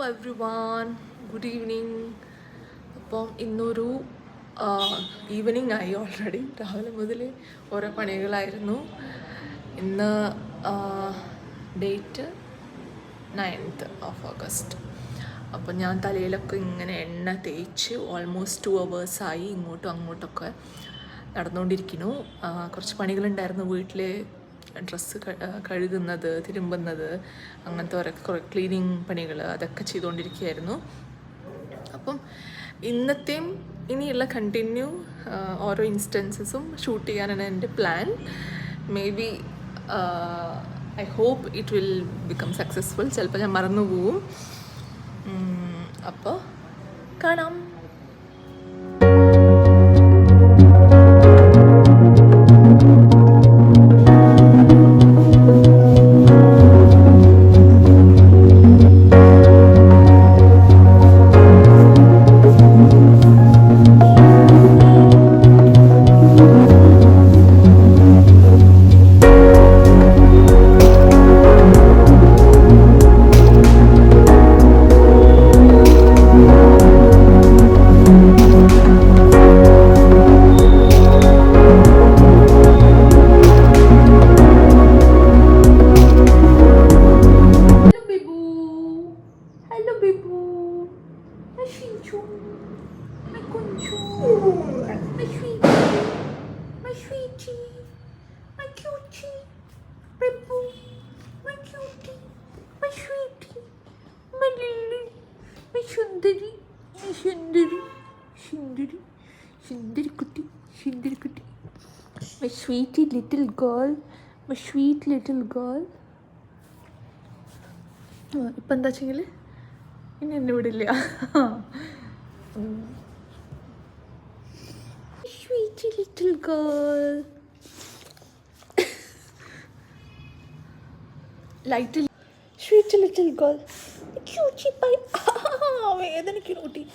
Everyone, good evening. അപ്പം ഇന്നൊരു evening ആയി ഓൾറെഡി. രാവിലെ മുതൽ ഓരോ പണികളായിരുന്നു. ഇന്ന് ഡേറ്റ് 9th of August. അപ്പം ഞാൻ തലയിലൊക്കെ ഇങ്ങനെ എണ്ണ തേച്ച് ഓൾമോസ്റ്റ് 2 hours ആയി. ഇങ്ങോട്ടും അങ്ങോട്ടൊക്കെ നടന്നുകൊണ്ടിരിക്കുന്നു. കുറച്ച് പണികളുണ്ടായിരുന്നു വീട്ടിൽ. ഡ്രസ്സ് കഴുകുന്നത്, തിരുമ്പുന്നത്, അങ്ങനത്തെ കുറേ ക്ലീനിങ് പണികൾ അതൊക്കെ ചെയ്തുകൊണ്ടിരിക്കുകയായിരുന്നു. അപ്പം ഇന്നത്തെയും ഇനിയുള്ള കണ്ടിന്യൂ ഓരോ ഇൻസ്റ്റൻസസും ഷൂട്ട് ചെയ്യാനാണ് എൻ്റെ plan. Maybe I hope it will become successful. ചിലപ്പോൾ ഞാൻ മറന്നു പോവും. അപ്പോൾ കാണാം. My sweetie little girl, my sweet little girl. ഇപ്പം എന്താ വെച്ചെങ്കിൽ ഇനി എന്നെ വിടില്ല. Sweetie little girl. Little sweet little girl. Cutie pie. വേദനയ്ക്ക് നോട്ടി.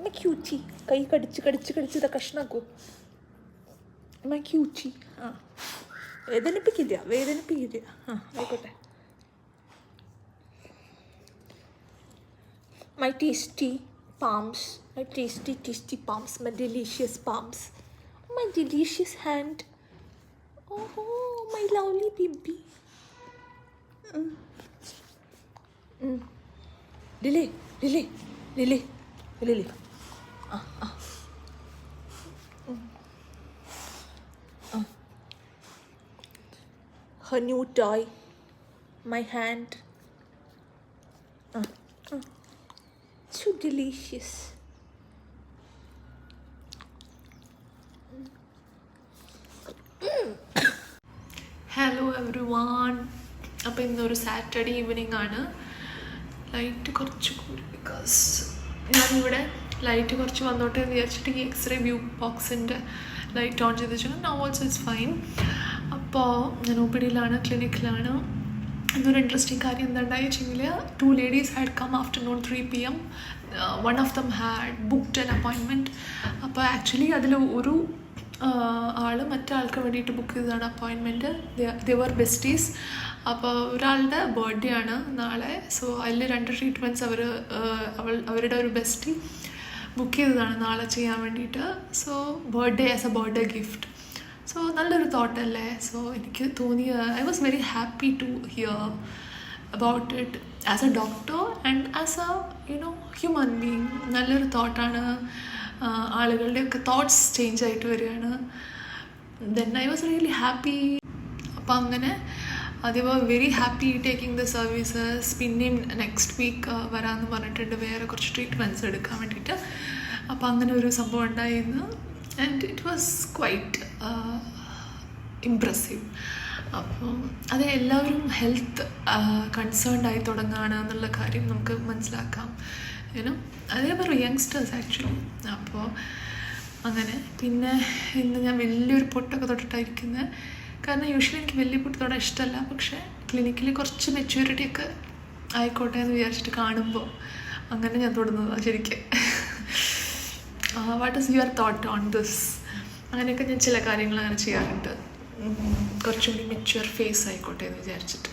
My cutie. കൈ കടിച്ച് കഷ്ണാക്കൂ. My cutie. വേദനിപ്പിക്കില്ല. ആയിക്കോട്ടെ. My tasty palms. My tasty palms. My delicious palms. My delicious hand. Oh, my lovely baby. Lily. Her new toy. My hand. So delicious. Hello every one. അപ്പോൾ ഇന്നൊരു Saturday evening ആണ്. Light കുറച്ച് കൂടി because ഞാനിവിടെ light കുറച്ച് വന്നോട്ടെ എന്ന് വിചാരിച്ചിട്ട് ഈ എക്സ്റേ വ്യൂ ബോക്സിൻ്റെ ലൈറ്റ് ഓൺ ചെയ്ത് വെച്ചാൽ നൗ ഓൾസോ ഇറ്റ്സ് ഫൈൻ. അപ്പോൾ ഞാൻ OPD-യിലാണ്, ക്ലിനിക്കിലാണ്. ഇന്നൊരു ഇൻട്രസ്റ്റിംഗ് കാര്യം എന്താണ്ടായി വെച്ചെങ്കിൽ 2 ladies had come afternoon 3 PM. One of them had booked an appointment. അപ്പോൾ ആക്ച്വലി അതിൽ ഒരു ആൾ മറ്റാൾക്ക് വേണ്ടിയിട്ട് ബുക്ക് ചെയ്തതാണ് അപ്പോയിൻമെൻറ്റ്. ദേ വർ ബെസ്റ്റീസ്. അപ്പോൾ ഒരാളുടെ ബർത്ത്ഡേ ആണ് നാളെ. സോ അതിൽ 2 ട്രീറ്റ്മെൻറ്റ്സ് അവരുടെ ഒരു ബെസ്റ്റി ബുക്ക് ചെയ്തതാണ് നാളെ ചെയ്യാൻ വേണ്ടിയിട്ട്. So birthday as a birthday gift. So നല്ലൊരു തോട്ടല്ലേ. സോ എനിക്ക് തോന്നിയ I was very happy to hear about it as a doctor and as a human being. നല്ലൊരു തോട്ടാണ്. ആളുകളുടെയൊക്കെ തോട്ട്സ് ചേഞ്ച് ആയിട്ട് വരികയാണ്. Then I was really happy. അപ്പം അങ്ങനെ they were very happy taking the services. പിന്നെയും നെക്സ്റ്റ് വീക്ക് വരാമെന്ന് പറഞ്ഞിട്ടുണ്ട് വേറെ കുറച്ച് ട്രീറ്റ്മെൻറ്റ്സ് എടുക്കാൻ വേണ്ടിയിട്ട്. അപ്പോൾ അങ്ങനെ ഒരു സംഭവം ഉണ്ടായിരുന്നു. And it was quite impressive. അപ്പം അത് എല്ലാവരും ഹെൽത്ത് കൺസേൺഡ് ആയി തുടങ്ങുകയാണ് എന്നുള്ള കാര്യം നമുക്ക് മനസ്സിലാക്കാം. അതേപോലെ യങ്സ്റ്റേഴ്സ് ആക്ച്വലി. അപ്പോൾ അങ്ങനെ പിന്നെ ഇന്ന് ഞാൻ വലിയൊരു പൊട്ടൊക്കെ തൊട്ടിട്ടായിരിക്കുന്നത്. കാരണം യൂഷ്വലി എനിക്ക് വലിയ പൊട്ട് തൊടാൻ ഇഷ്ടമല്ല. പക്ഷേ ക്ലിനിക്കിൽ കുറച്ച് മെച്യൂരിറ്റിയൊക്കെ ആയിക്കോട്ടെ എന്ന് വിചാരിച്ചിട്ട് കാണുമ്പോൾ അങ്ങനെ ഞാൻ തൊടുന്നതാണ് ശരിക്കും. What is your thought on this? അങ്ങനെയൊക്കെ ഞാൻ ചില കാര്യങ്ങൾ അങ്ങനെ ചെയ്യാറുണ്ട്. കുറച്ചുകൂടി മെച്യൂർ ഫേസ് ആയിക്കോട്ടെ എന്ന് വിചാരിച്ചിട്ട്.